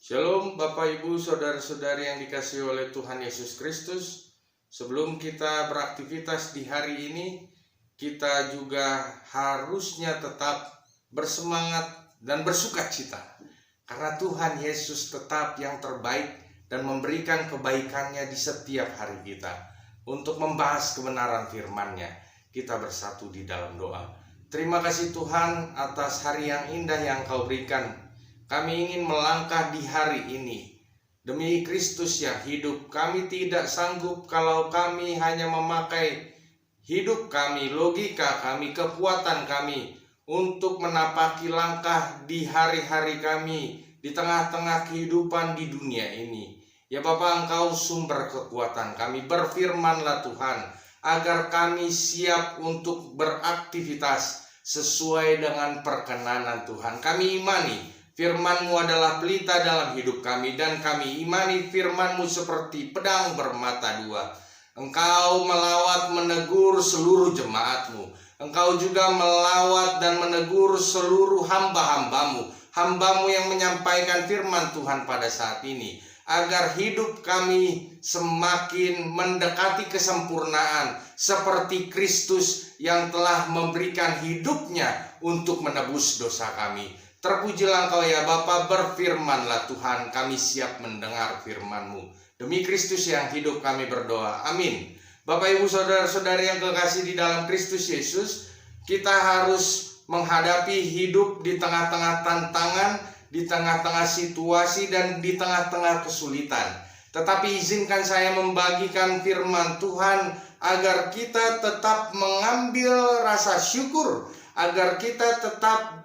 Shalom Bapak Ibu Saudara-saudari yang dikasihi oleh Tuhan Yesus Kristus. Sebelum kita beraktivitas di hari ini, kita juga harusnya tetap bersemangat dan bersukacita, karena Tuhan Yesus tetap yang terbaik dan memberikan kebaikannya di setiap hari kita. Untuk membahas kebenaran firman-Nya, kita bersatu di dalam doa. Terima kasih Tuhan atas hari yang indah yang Kau berikan. Kami ingin melangkah di hari ini demi Kristus yang hidup. Kami tidak sanggup kalau kami hanya memakai hidup kami, logika kami, kekuatan kami untuk menapaki langkah di hari-hari kami di tengah-tengah kehidupan di dunia ini. Ya Bapa, Engkau sumber kekuatan kami. Berfirmanlah Tuhan, agar kami siap untuk beraktivitas sesuai dengan perkenanan Tuhan. Kami imani Firman-Mu adalah pelita dalam hidup kami, dan kami imani Firman-Mu seperti pedang bermata dua. Engkau melawat menegur seluruh jemaat-Mu. Engkau juga melawat dan menegur seluruh hamba-hamba-Mu, hamba-Mu yang menyampaikan firman Tuhan pada saat ini, agar hidup kami semakin mendekati kesempurnaan seperti Kristus yang telah memberikan hidupnya untuk menebus dosa kami. Terpujilah Engkau ya Bapa, berfirmanlah Tuhan, kami siap mendengar firman-Mu. Demi Kristus yang hidup kami berdoa, amin. Bapak Ibu Saudara-saudari yang kekasih di dalam Kristus Yesus, kita harus menghadapi hidup di tengah-tengah tantangan, di tengah-tengah situasi, dan di tengah-tengah kesulitan. Tetapi izinkan saya membagikan firman Tuhan agar kita tetap mengambil rasa syukur, agar kita tetap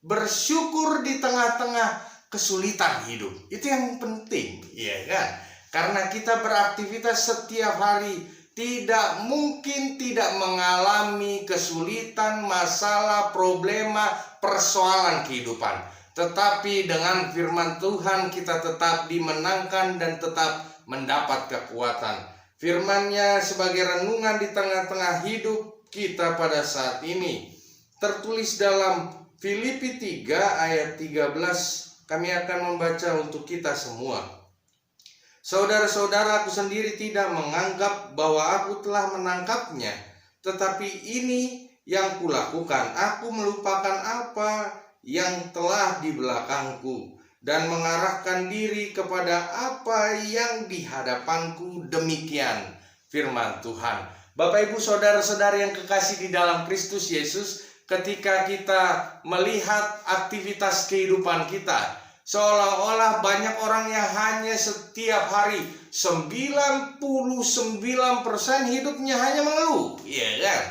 bersyukur di tengah-tengah kesulitan hidup. Itu yang penting, ya kan? Karena kita beraktivitas setiap hari, tidak mungkin tidak mengalami kesulitan, masalah, problema, persoalan kehidupan. Tetapi dengan firman Tuhan kita tetap dimenangkan dan tetap mendapat kekuatan. Firman-Nya sebagai renungan di tengah-tengah hidup kita pada saat ini tertulis dalam Filipi 3 ayat 13. Kami akan membaca untuk kita semua. Saudara-saudara, aku sendiri tidak menganggap bahwa aku telah menangkapnya, tetapi ini yang kulakukan. Aku melupakan apa yang telah di belakangku dan mengarahkan diri kepada apa yang di hadapanku. Demikian firman Tuhan. Bapak Ibu Saudara-saudari yang kekasih di dalam Kristus Yesus, ketika kita melihat aktivitas kehidupan kita, seolah-olah banyak orang yang hanya setiap hari 99% hidupnya hanya mengeluh, ya kan?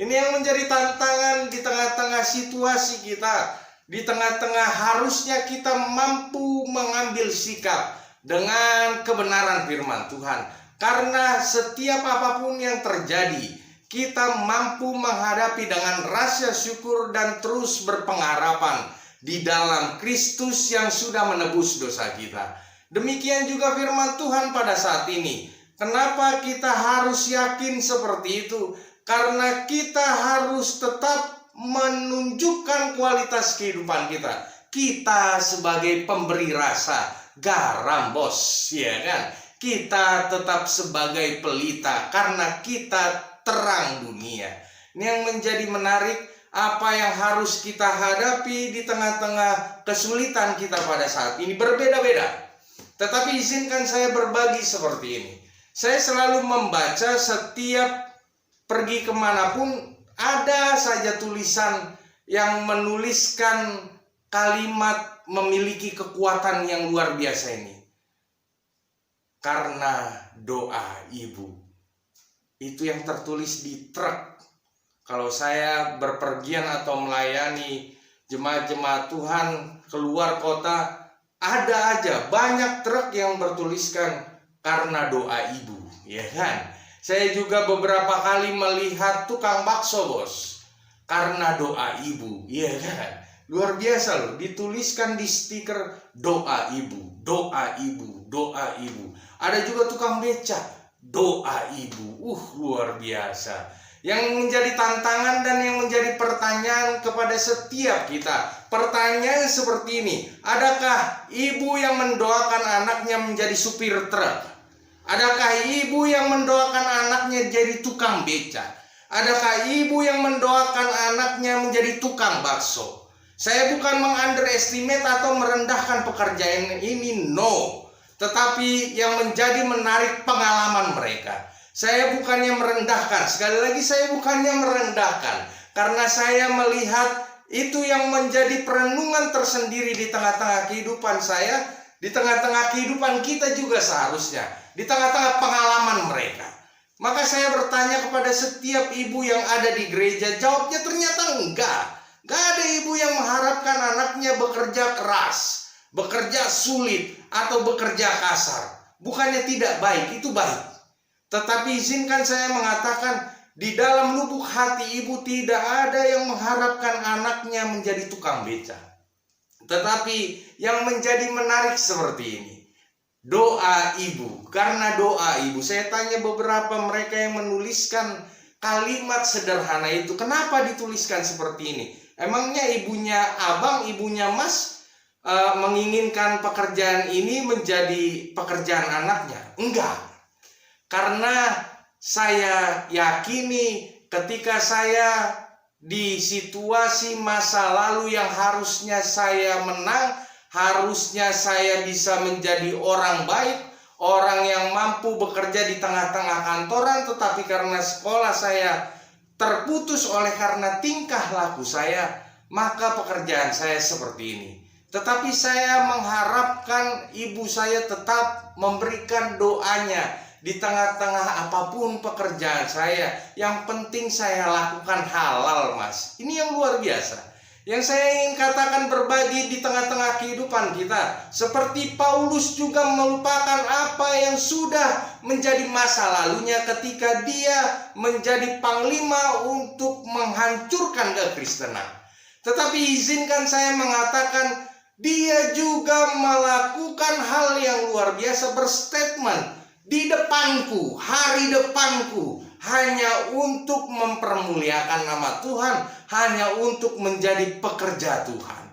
Ini yang menjadi tantangan di tengah-tengah situasi kita, di tengah-tengah harusnya kita mampu mengambil sikap dengan kebenaran firman Tuhan. Karena setiap apapun yang terjadi, kita mampu menghadapi dengan rasa syukur dan terus berpengharapan di dalam Kristus yang sudah menebus dosa kita. Demikian juga firman Tuhan pada saat ini. Kenapa kita harus yakin seperti itu? Karena kita harus tetap menunjukkan kualitas kehidupan kita. Kita sebagai pemberi rasa, garam bos, ya kan? Kita tetap sebagai pelita karena kita terang dunia. Ini yang menjadi menarik, apa yang harus kita hadapi di tengah-tengah kesulitan kita pada saat ini berbeda-beda. Tetapi izinkan saya berbagi seperti ini. Saya selalu membaca setiap pergi kemanapun, ada saja tulisan yang menuliskan kalimat memiliki kekuatan yang luar biasa ini. Karena doa ibu. Itu yang tertulis di truk. Kalau saya berpergian atau melayani jemaat-jemaat Tuhan keluar kota, ada aja banyak truk yang bertuliskan karena doa ibu, ya kan? Saya juga beberapa kali melihat tukang bakso bos, karena doa ibu, ya kan? Luar biasa loh, dituliskan di stiker doa ibu, doa ibu, doa ibu. Ada juga tukang beca, doa ibu, luar biasa. Yang menjadi tantangan dan yang menjadi pertanyaan kepada setiap kita, pertanyaan seperti ini. Adakah ibu yang mendoakan anaknya menjadi supir truk? Adakah ibu yang mendoakan anaknya jadi tukang beca? Adakah ibu yang mendoakan anaknya menjadi tukang bakso? Saya bukan meng-underestimate atau merendahkan pekerjaan ini, no. Tetapi yang menjadi menarik pengalaman mereka. Saya bukannya merendahkan, sekali lagi saya bukannya merendahkan. Karena saya melihat itu yang menjadi perenungan tersendiri di tengah-tengah kehidupan saya, di tengah-tengah kehidupan kita juga seharusnya, di tengah-tengah pengalaman mereka. Maka saya bertanya kepada setiap ibu yang ada di gereja, jawabnya ternyata enggak. Enggak ada ibu yang mengharapkan anaknya bekerja keras, bekerja sulit, atau bekerja kasar. Bukannya tidak baik, itu baik. Tetapi izinkan saya mengatakan, di dalam lubuk hati ibu tidak ada yang mengharapkan anaknya menjadi tukang beca. Tetapi yang menjadi menarik seperti ini, doa ibu. Karena doa ibu, saya tanya beberapa mereka yang menuliskan kalimat sederhana itu, kenapa dituliskan seperti ini? Emangnya ibunya abang, ibunya mas menginginkan pekerjaan ini menjadi pekerjaan anaknya? Enggak. Karena saya yakini ketika saya di situasi masa lalu yang harusnya saya menang, harusnya saya bisa menjadi orang baik, orang yang mampu bekerja di tengah-tengah kantoran, tetapi karena sekolah saya terputus oleh karena tingkah laku saya, maka pekerjaan saya seperti ini. Tetapi saya mengharapkan ibu saya tetap memberikan doanya di tengah-tengah apapun pekerjaan saya. Yang penting saya lakukan halal, mas. Ini yang luar biasa. Yang saya ingin katakan, berbagi di tengah-tengah kehidupan kita. Seperti Paulus juga melupakan apa yang sudah menjadi masa lalunya ketika dia menjadi panglima untuk menghancurkan kekristenan. Tetapi izinkan saya mengatakan, dia juga melakukan hal yang luar biasa, berstatement di depanku, hari depanku, hanya untuk mempermuliakan nama Tuhan, hanya untuk menjadi pekerja Tuhan.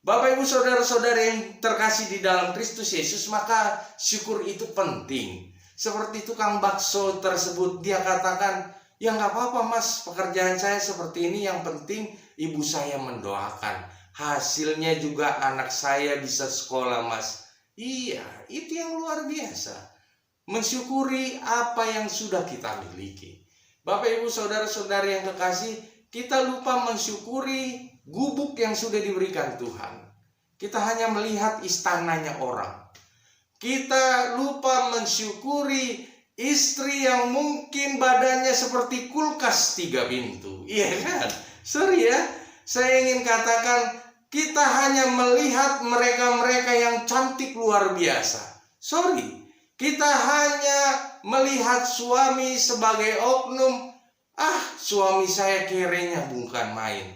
Bapak ibu saudara-saudara yang terkasih di dalam Kristus Yesus, maka syukur itu penting. Seperti tukang bakso tersebut, dia katakan, ya nggak apa-apa mas, pekerjaan saya seperti ini, yang penting ibu saya mendoakan. Hasilnya juga anak saya bisa sekolah mas. Iya, itu yang luar biasa. Mensyukuri apa yang sudah kita miliki. Bapak ibu saudara-saudari yang kekasih, kita lupa mensyukuri gubuk yang sudah diberikan Tuhan. Kita hanya melihat istananya orang. Kita lupa mensyukuri istri yang mungkin badannya seperti kulkas 3 pintu. Iya kan? Sorry ya, saya ingin katakan, kita hanya melihat mereka-mereka yang cantik luar biasa. Sorry, kita hanya melihat suami sebagai oknum. Suami saya kerenya bukan main.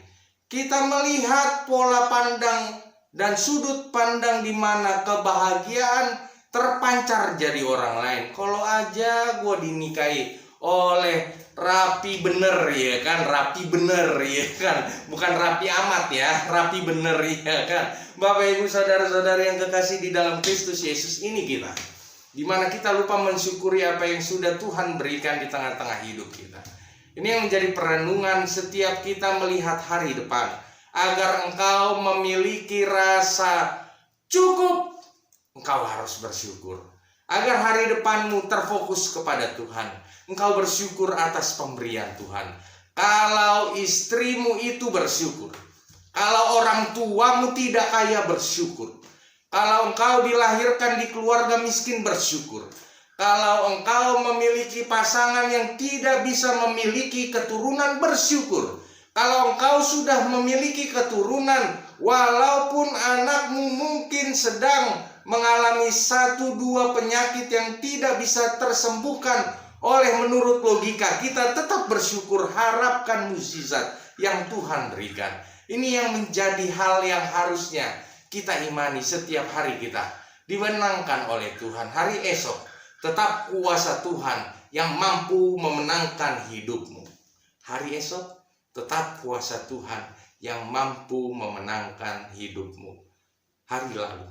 Kita melihat pola pandang dan sudut pandang di mana kebahagiaan terpancar jadi orang lain. Kalau aja gue dinikahi oleh rapi bener ya kan, rapi bener ya kan, bukan rapi amat ya, rapi bener ya kan. Bapak ibu saudara-saudari yang kekasih di dalam Kristus Yesus, ini kita di mana kita lupa mensyukuri apa yang sudah Tuhan berikan di tengah-tengah hidup kita. Ini yang menjadi perenungan setiap kita melihat hari depan. Agar engkau memiliki rasa cukup, engkau harus bersyukur. Agar hari depanmu terfokus kepada Tuhan, engkau bersyukur atas pemberian Tuhan. Kalau istrimu itu bersyukur, kalau orang tuamu tidak kaya bersyukur, kalau engkau dilahirkan di keluarga miskin bersyukur. Kalau engkau memiliki pasangan yang tidak bisa memiliki keturunan bersyukur. Kalau engkau sudah memiliki keturunan, walaupun anakmu mungkin sedang mengalami 1-2 penyakit yang tidak bisa tersembuhkan oleh menurut logika, kita tetap bersyukur, harapkan mukjizat yang Tuhan berikan. Ini yang menjadi hal yang harusnya kita imani setiap hari kita. Dimenangkan oleh Tuhan. Hari esok tetap kuasa Tuhan yang mampu memenangkan hidupmu. Hari esok tetap kuasa Tuhan yang mampu memenangkan hidupmu. Hari lalu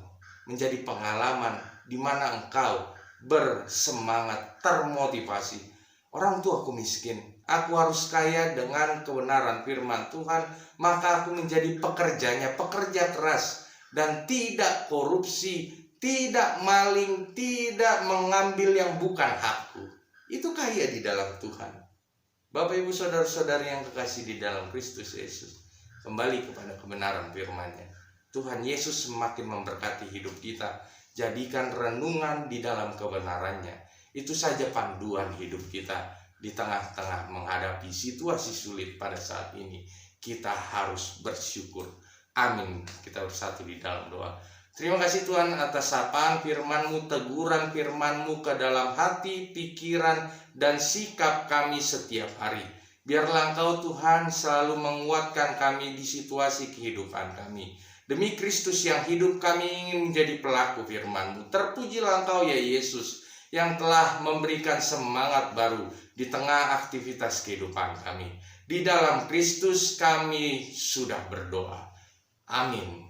menjadi pengalaman di mana engkau bersemangat, termotivasi. Orang tuaku miskin, aku harus kaya dengan kebenaran firman Tuhan, maka aku menjadi pekerjanya, pekerja keras dan tidak korupsi, tidak maling, tidak mengambil yang bukan hakku. Itu kaya di dalam Tuhan. Bapak ibu saudara-saudari yang kekasih di dalam Kristus Yesus, kembali kepada kebenaran firman-Nya. Tuhan Yesus semakin memberkati hidup kita. Jadikan renungan di dalam kebenarannya. Itu saja panduan hidup kita di tengah-tengah menghadapi situasi sulit pada saat ini. Kita harus bersyukur. Amin. Kita bersatu di dalam doa. Terima kasih Tuhan atas sapaan firman-Mu, teguran firman-Mu ke dalam hati, pikiran, dan sikap kami setiap hari. Biarlah Engkau Tuhan selalu menguatkan kami di situasi kehidupan kami. Demi Kristus yang hidup, kami ingin menjadi pelaku firman-Mu. Terpujilah Engkau ya Yesus, yang telah memberikan semangat baru di tengah aktivitas kehidupan kami. Di dalam Kristus kami sudah berdoa. Amin.